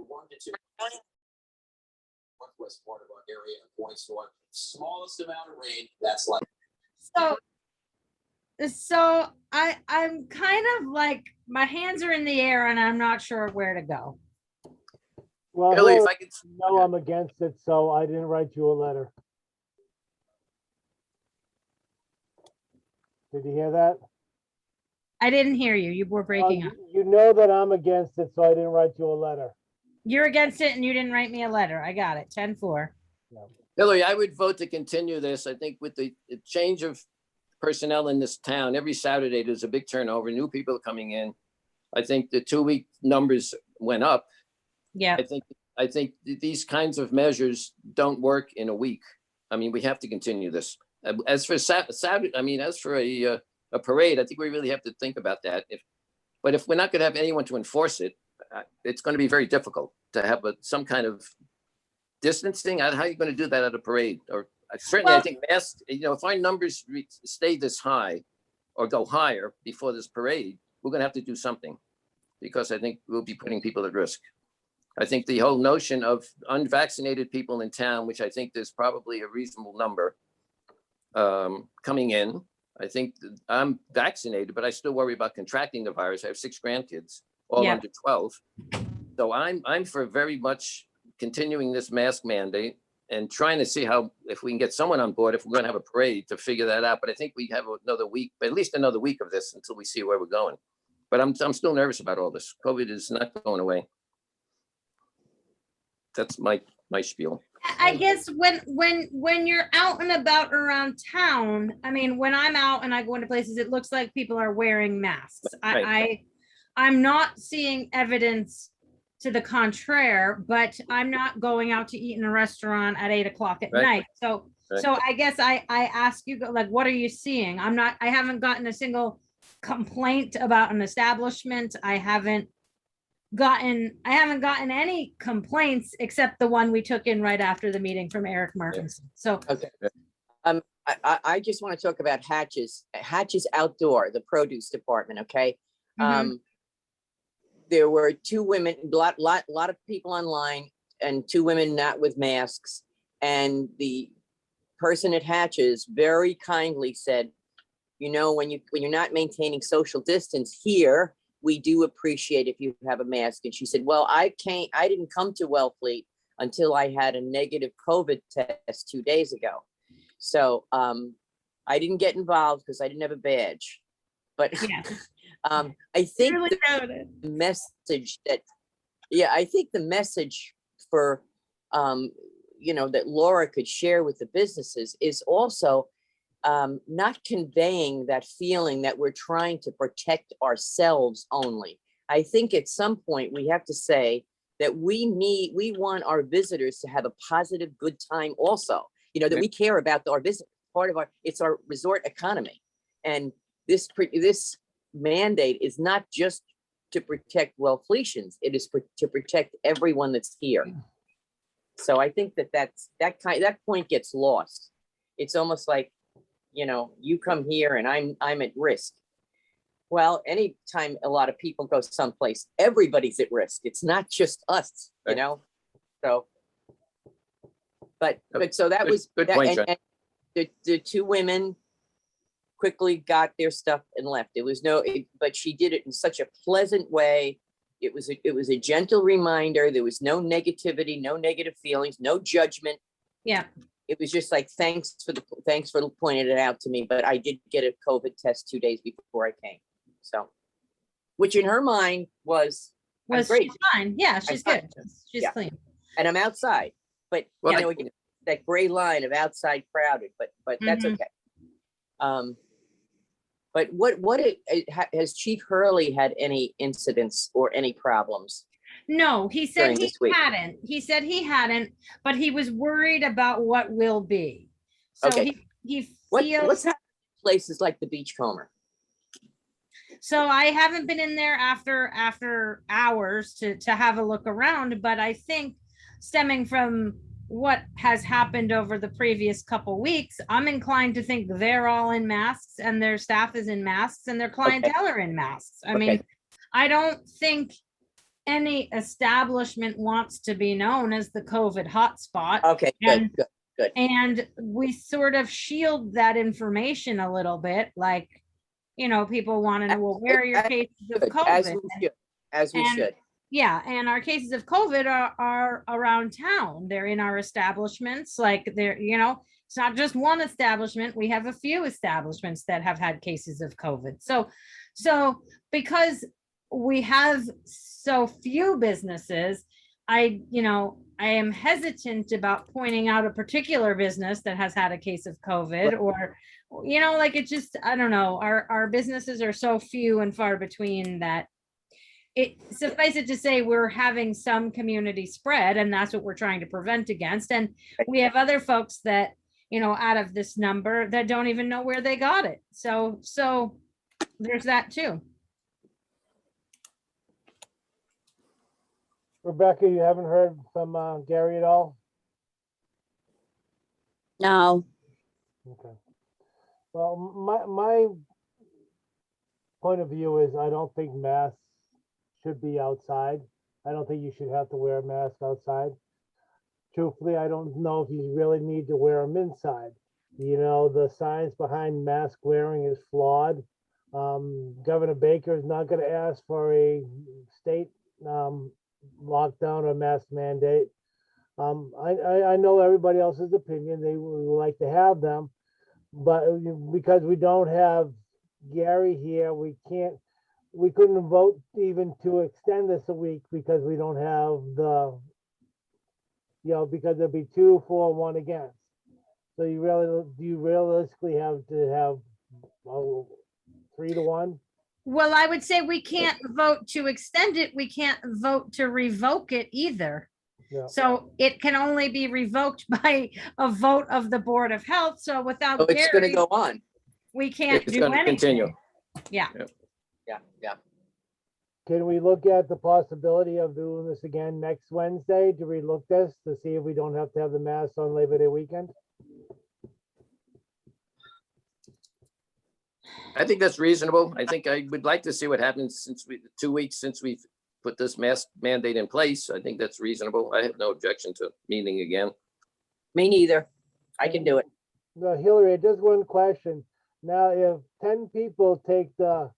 1 to 2 northwest part of our area and points toward smallest amount of rain. That's like So I'm kind of like, my hands are in the air and I'm not sure where to go. Well, Billy, if Hillary, I could, no, I'm against it, so I didn't write you a letter. Did you hear that? I didn't hear you. You were breaking up. You know that I'm against it, so I didn't write you a letter. You're against it and you didn't write me a letter. I got it. 10-4. Hillary, I would vote to continue this. I think with the change of personnel in this town, every Saturday, there's a big turnover, new people coming in. I think the 2-week numbers went up. Yeah. I think these kinds of measures don't work in a week. I mean, we have to continue this. As for Saturday, I mean, as for a parade, I think we really have to think about that. But if we're not going to have anyone to enforce it, it's going to be very difficult to have some kind of distancing. How are you going to do that at a parade? Or certainly, I think masks. If our numbers stay this high or go higher before this parade, we're going to have to do something, because I think we'll be putting people at risk. I think the whole notion of unvaccinated people in town, which I think there's probably a reasonable number coming in. I think I'm vaccinated, but I still worry about contracting the virus. I have 6 grandkids, all under 12. So I'm for very much continuing this mask mandate and trying to see if we can get someone on board, if we're going to have a parade, to figure that out. But I think we have another week, at least another week of this until we see where we're going. But I'm still nervous about all this. COVID is not going away. That's my spiel. I guess when you're out and about around town, I mean, when I'm out and I go into places, it looks like people are wearing masks. Right. I'm not seeing evidence to the contrary, but I'm not going out to eat in a restaurant at 8 o'clock at night. So I guess I ask you, like, what are you seeing? I haven't gotten a single complaint about an establishment. I haven't gotten any complaints except the one we took in right after the meeting from Eric Martinson. So okay. I just want to talk about Hatches Outdoor, the produce department. Okay. There were 2 women, a lot of people online, and 2 women not with masks. And the person at Hatches very kindly said, when you're not maintaining social distance here, we do appreciate if you have a mask. And she said, well, I didn't come to Wellfleet until I had a negative COVID test 2 days ago. So I didn't get involved because I didn't have a badge. But I think really the message the message for, that Laura could share with the businesses is also not conveying that feeling that we're trying to protect ourselves only. I think at some point we have to say that we want our visitors to have a positive, good time also, that we care about our visitors. It's our resort economy. And this mandate is not just to protect Wellfletians, it is to protect everyone that's here. So I think that point gets lost. It's almost like, you come here and I'm at risk. Well, anytime a lot of people go someplace, everybody's at risk. It's not just us, So, but so that was good point, and the 2 women quickly got their stuff and left. But she did it in such a pleasant way. It was a gentle reminder. There was no negativity, no negative feelings, no judgment. Yeah. It was just like, thanks for pointing it out to me. But I did get a COVID test 2 days before I came. So, which in her mind was great. She's fine. Yeah, she's good. She's clean. And I'm outside, but again, that gray line of outside crowded, but that's okay. But has Chief Hurley had any incidents or any problems? No, he said he hadn't. He said he hadn't, but he was worried about what will be. So he feels what's happening in places like the Beachcomber? So I haven't been in there after hours to have a look around, but I think stemming from what has happened over the previous couple weeks, I'm inclined to think they're all in masks and their staff is in masks and their clientele are in masks. I mean, I don't think any establishment wants to be known as the COVID hotspot. Okay, good, And- good. And we sort of shield that information a little bit, like, people want to know, well, where are your cases of Good, as COVID? we should, as we And- should. Yeah, and our cases of COVID are around town. They're in our establishments, like it's not just one establishment. We have a few establishments that have had cases of COVID. So because we have so few businesses, I am hesitant about pointing out a particular business that has had a case of COVID, or, like it just, I don't know, our businesses are so few and far between that it suffice it to say we're having some community spread, and that's what we're trying to prevent against. And we have other folks that, out of this number that don't even know where they got it. So there's that too. Rebecca, you haven't heard from Gary at all? No, Okay. Well, my point of view is I don't think masks should be outside. I don't think you should have to wear a mask outside. Truthfully, I don't know if you really need to wear them inside. The science behind mask wearing is flawed. Governor Baker is not going to ask for a state lockdown or mask mandate. I know everybody else's opinion. They would like to have them, but because we don't have Gary here, we couldn't vote even to extend this a week because we don't have because there'd be 2 for, 1 against. So do you realistically have to have 3 to 1? Well, I would say we can't vote to extend it. We can't vote to revoke it either. Yeah. So it can only be revoked by a vote of the Board of Health. So without So it's gonna Gary, go on. we can't It's do gonna anything. continue. Yeah. Yeah. Can we look at the possibility of doing this again next Wednesday to relook this to see if we don't have to have the mask on Labor Day weekend? I think that's reasonable. I think I would like to see what happens since 2 weeks since we've put this mask mandate in place. I think that's reasonable. I have no objection to meeting again. Me neither. I can do it. No, Hillary, just one question. Now, if 10 people take the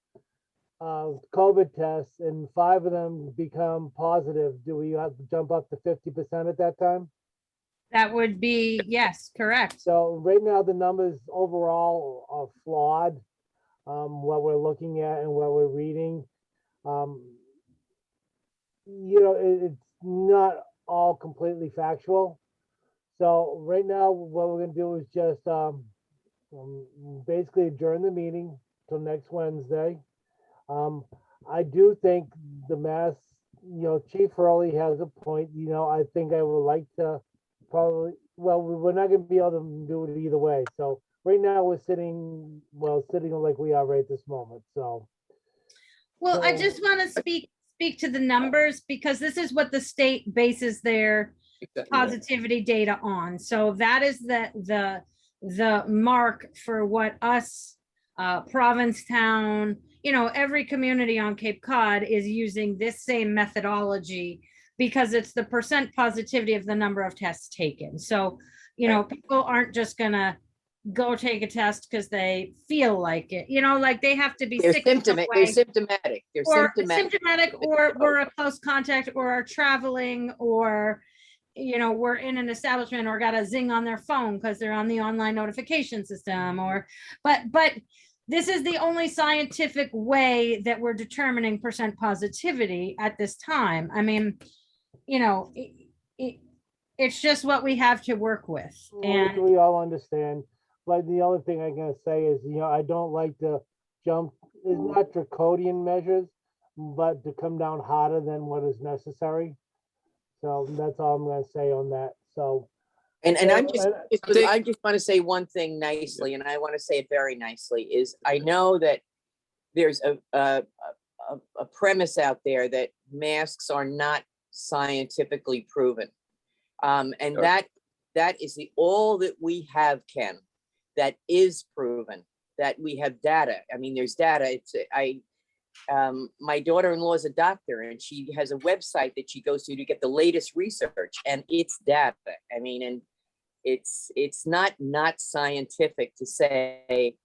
COVID test and 5 of them become positive, do we have to jump up to 50% at that time? That would be, yes, correct. So right now, the numbers overall are flawed, what we're looking at and what we're reading. It's not all completely factual. So right now, what we're gonna do is just basically adjourn the meeting till next Wednesday. I do think the mask, Chief Hurley has a point. I think I would like to we're not gonna be able to do it either way. So right now we're sitting like we are right this moment. So. Well, I So- just want to speak to the numbers because this is what the state bases their positivity data on. So that is the mark for what us, Provincetown, every community on Cape Cod is using this same methodology because it's the percent positivity of the number of tests taken. So, people aren't just gonna go take a test because they feel like it, like they have to be They're sick. in some symptomatic. way. They're symptomatic. They're Or symptomatic. or we're a close contact or are traveling or we're in an establishment or got a zing on their phone because they're on the online notification system but this is the only scientific way that we're determining percent positivity at this time. I mean, it's just what we have to work with. Which And we all understand, but the only thing I'm gonna say is, I don't like to jump, it's not draconian measures, but to come down harder than what is necessary. So that's all I'm gonna say on that, so. And I'm just, And- I just want to say one thing nicely, and I want to say it very nicely, is I know that there's a premise out there that masks are not scientifically proven. And Sure. that is all that we have, Ken, that is proven, that we have data. I mean, there's data. my daughter-in-law is a doctor, and she has a website that she goes to get the latest research, and it's data. I mean, and it's not scientific to say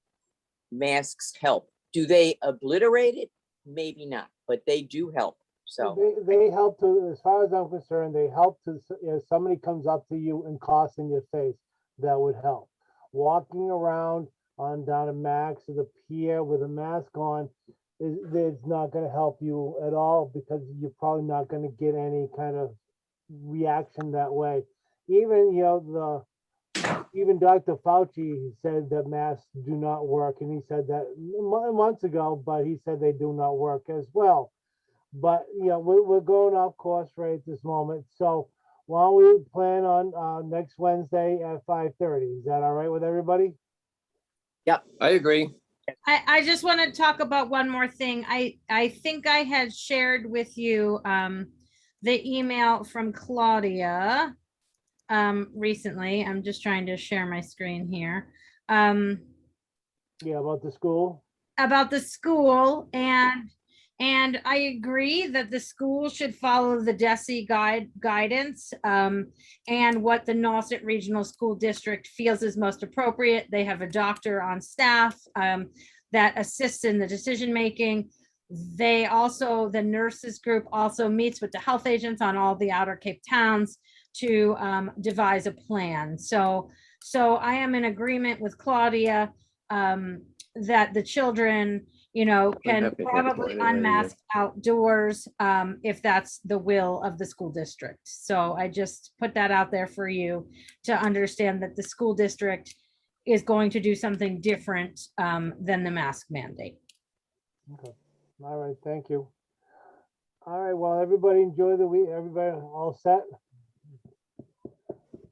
masks help. Do they obliterate it? Maybe not, but they do help. So They help to, as far as I'm concerned, they help to, if somebody comes up to you and coughs in your face, that would help. Walking around on down a Max or the pier with a mask on is not gonna help you at all, because you're probably not gonna get any kind of reaction that way. Even, even Dr. Fauci said that masks do not work, and he said that months ago, but he said they do not work as well. But, we're going off course right at this moment. So why don't we plan on next Wednesday at 5:30? Is that all right with everybody? I agree. I just want to talk about one more thing. I think I had shared with you the email from Claudia recently. I'm just trying to share my screen here. Yeah, about the school? About the school, and I agree that the school should follow the DESE guidance and what the Nauset Regional School District feels is most appropriate. They have a doctor on staff that assists in the decision-making. They also, the nurses group also meets with the health agents on all the Outer Cape towns to devise a plan. So I am in agreement with Claudia that the children, can have to have probably one anyway, unmask outdoors if that's the will of the school district. So I just put that out there for you to understand that the school district is going to do something different than the mask mandate. Okay. All right, thank you. All right, well, everybody enjoy the week. Everybody all set?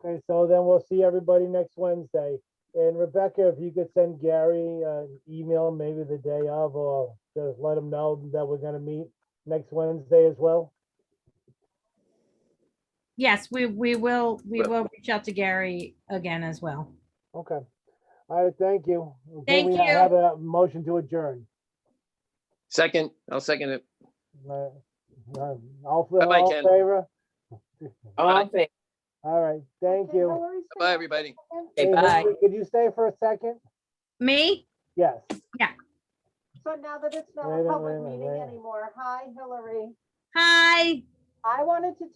Okay, so then we'll see everybody next Wednesday. And Rebecca, if you could send Gary an email maybe the day of, or just let him know that we're gonna meet next Wednesday as well. Yes, we will reach out to Gary again as well. Okay. All right, thank you. Can Thank we you. have a motion to adjourn? Second, I'll second it. All Bye-bye, all in Ken. favor? all in favor. All right, thank you. Bye, everybody. Okay, Hey, bye. Hillary, could you stay for a second? Me? Yes. So now that it's not Wait a a public minute, meeting wait. anymore, hi Hillary. Hi. I wanted to